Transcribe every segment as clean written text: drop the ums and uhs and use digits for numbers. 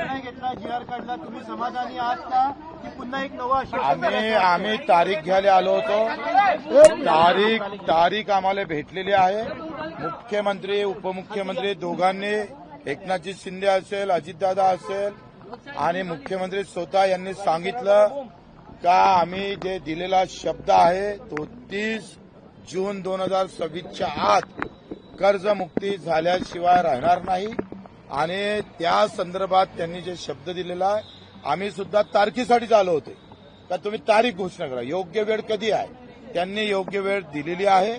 निर्णय घेतला, जी.आर काढला, तुम्ही समाधानी आहात का की पुन्हा एक नवा आश्वासन? आम्ही तारीख घ्यायला आलो होतो. तारीख आम्हाला भेटलेली आहे. मुख्यमंत्री उपमुख्यमंत्री दोघांनी, एकनाथजी शिंदे असेल, अजितदादा असेल आणि मुख्यमंत्री स्वतः यांनी सांगितलं का आम्ही जे दिलेला शब्द आहे तो 30 जून 2026च्या आत कर्जमुक्ती झाल्याशिवाय राहणार नाही. आणि त्या संदर्भात त्यांनी जे शब्द दिलेला आहे, आम्ही सुद्धा तारखेसाठीच आलो होते का तुम्ही तारीख घोषणा करा, योग्य वेळ कधी आहे. त्यांनी योग्य वेळ दिलेली आहे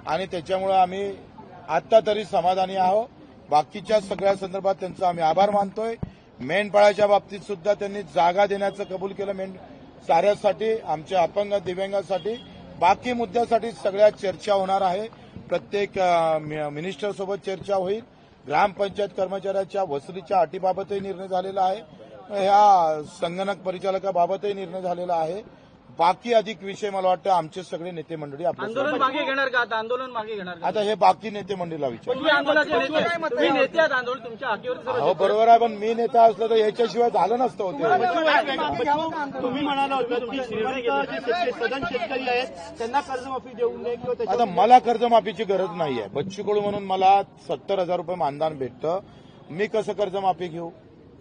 आणि त्याच्यामुळे आम्ही आता तरी समाधानी आहोत. बाकीच्या सगळ्या संदर्भात त्यांचा आम्ही आभार मानतोय. मेंढपाळाच्या बाबतीत सुद्धा त्यांनी जागा देण्याचं कबूल केलं साऱ्यासाठी, आमच्या अपंग दिव्यांगासाठी. बाकी मुद्द्यासाठी सगळ्या चर्चा होणार आहे. प्रत्येक मिनिस्टरसोबत चर्चा होईल. ग्रामपंचायत कर्मचाऱ्याच्या वसुलीच्या अटीबाबतही निर्णय झालेला आहे. ह्या संगणक परिचालकाबाबतही निर्णय झालेला आहे. बाकी अधिक विषय मला वाटतं आमचे सगळे नेते मंडळी आंदोलन मागे घेणार का? आंदोलन मागे घेणार का? आता हे बाकी नेते मंडळीला विचार. नेते आंदोलन तुमच्या हाकेवर. हो बरोबर आहे, पण मी नेता असलं तर याच्याशिवाय झालं नसतं होते. तुम्ही म्हणाला होता की सदन शेतकरी आहेत त्यांना कर्जमाफी देऊ नये किंवा आता मला कर्जमाफीची गरज नाहीये. बच्चू कडू म्हणून मला 70,000 रुपये मानधन भेटतं. मी कसं कर्जमाफी घेऊ?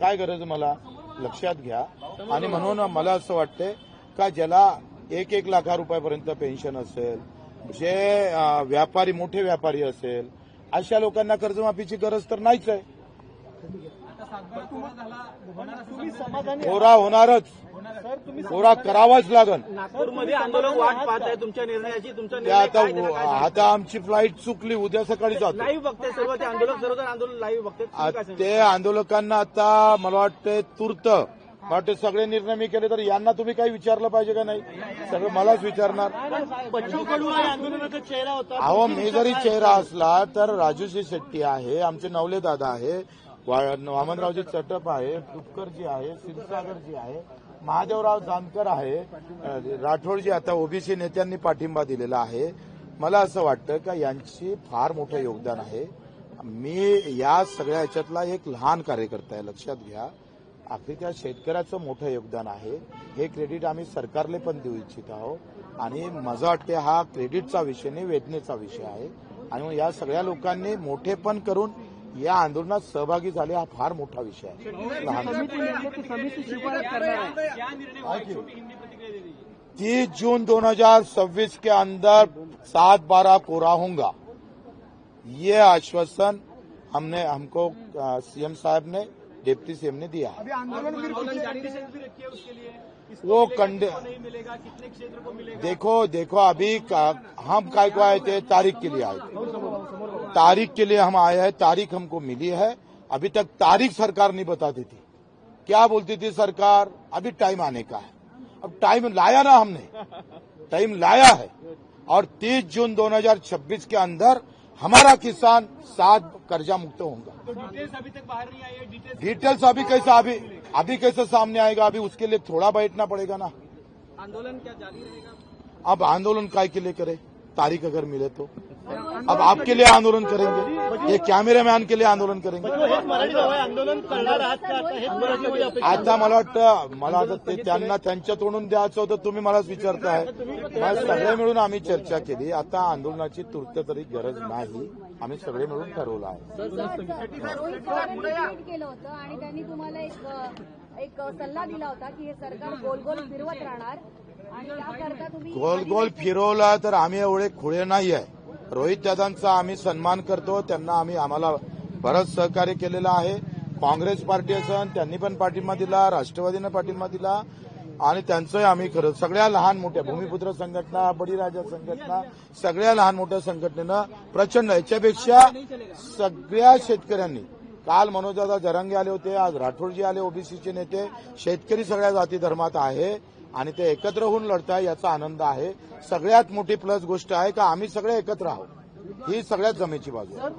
काय गरज मला? लक्षात घ्या. आणि म्हणून मला असं वाटतंय का ज्याला 1-1 लाख रुपयापर्यंत पेन्शन असेल, जे व्यापारी मोठे व्यापारी असेल, अशा लोकांना कर्जमाफीची गरज तर नाहीच आहे. कोरा होणारच, कोरा करावाच लागल. नागपूरमध्ये आंदोलन वाट पाहत आहे तुमच्या निर्णयाची. तुमचा निर्णय आता आमची फ्लाईट चुकली, उद्या सकाळी जातो. लाईव्ह बघते सर्व ते आंदोलक, सर्वजण आंदोलन लाईव्ह बघते. ते आंदोलकांना आता मला वाटतं तूर्त वाटते सगळे निर्णय मी केले तर यांना तुम्ही काही विचारलं पाहिजे का नाही? सगळं मलाच विचारणार. बच्चू कडू हा आंदोलनाचा चेहरा होता. अहो मी जरी चेहरा असला तर राजूजी शेट्टी आहे, आमचे नवले दादा आहे, वामनरावजी चटप आहे, तुपकरजी आहे, क्षीरसागरजी आहे, महादेवराव जानकर आहे, राठोडजी आता ओबीसी नेत्यांनी पाठिंबा दिलेला आहे. मला असं वाटतं का यांची फार मोठं योगदान आहे. मी या सगळ्या ह्याच्यातला एक लहान कार्यकर्ता आहे, लक्षात घ्या. आखरी त्या शेतकऱ्याचं मोठं योगदान आहे. हे क्रेडिट आम्ही सरकारला पण देऊ इच्छित आहोत. आणि माझं वाटते हा क्रेडिटचा विषय नाही, वेदनेचा विषय आहे. आणि या सगळ्या लोकांनी मोठेपण करून या आंदोलनात सहभागी झाले, हा फार मोठा विषय आहे. 30 जून 2026 के अंदर 7-12 कोरा होगा, ये आश्वासन हमको सीएम साहब ने, डिप्टी सीएम ने दिया है. वो कंडे नहीं मिलेगा, कितने क्षेत्र को मिलेगा? देखो अभी हम काय को आए थे, तारीख के लिए आए थे. तारीख के लिए हम आए हैं, तारीख हमको मिली है. अभी तक तारीख सरकार नहीं बताती थी. क्या बोलती थी सरकार? अभी टाइम आने का है. अब टाइम लाया ना हमने, टाइम लाया है. और 30 जून 2026 के अंदर हमारा किसान 7 कर्जा मुक्त होगा. तो डिटेल्स अभी तक बाहर नहीं आई है. डिटेल्स अभी कैसे सामने आएगा? अभी उसके लिए थोड़ा बैठना पड़ेगा ना. आंदोलन क्या जारी रहेगा? अब आंदोलन काय के लिए करे? तारीख अगर मिले तो अब आपके लिए आंदोलन करेंगे, ये कैमरे मैन के लिए आंदोलन करेंगे. आंदोलन करणार आहात का? आता मला वाटतं ते त्यांना त्यांच्या तोंडून द्यायचं होतं, तुम्ही मलाच विचारताय. सगळे मिळून आम्ही चर्चा केली. आता आंदोलनाची तूर्त तरी गरज नाही, आम्ही सगळे मिळून ठरवलं आहे. केलं होतं आणि त्यांनी तुम्हाला एक सल्ला दिला होता की हे सरकार गोल गोल फिरवत राहणार आणि त्याकरता तुम्ही गोल गोल फिरवला तर आम्ही एवढे खुळे नाही आहे. रोहित दादांचा आम्ही सन्मान करतो, त्यांना आम्हाला बरंच सहकार्य केलेलं आहे. काँग्रेस पार्टी असेल त्यांनी पण पाठिंबा दिला, राष्ट्रवादीनं पाठिंबा दिला आणि त्यांचंही आम्ही खरं सगळ्या लहान मोठ्या भूमिपुत्र संघटना, बळीराजा संघटना, सगळ्या लहान मोठ्या संघटनेनं प्रचंड, याच्यापेक्षा सगळ्या शेतकऱ्यांनी, काल मनोजदादा जरांगे आले होते, आज राठोडजी आले, ओबीसीचे नेते, शेतकरी सगळ्या जाती धर्मात आहे आणि ते एकत्र होऊन लढताय, याचा आनंद आहे. सगळ्यात मोठी प्लस गोष्ट आहे का आम्ही सगळे एकत्र आहोत, ही सगळ्यात जमेची बाजू आहे.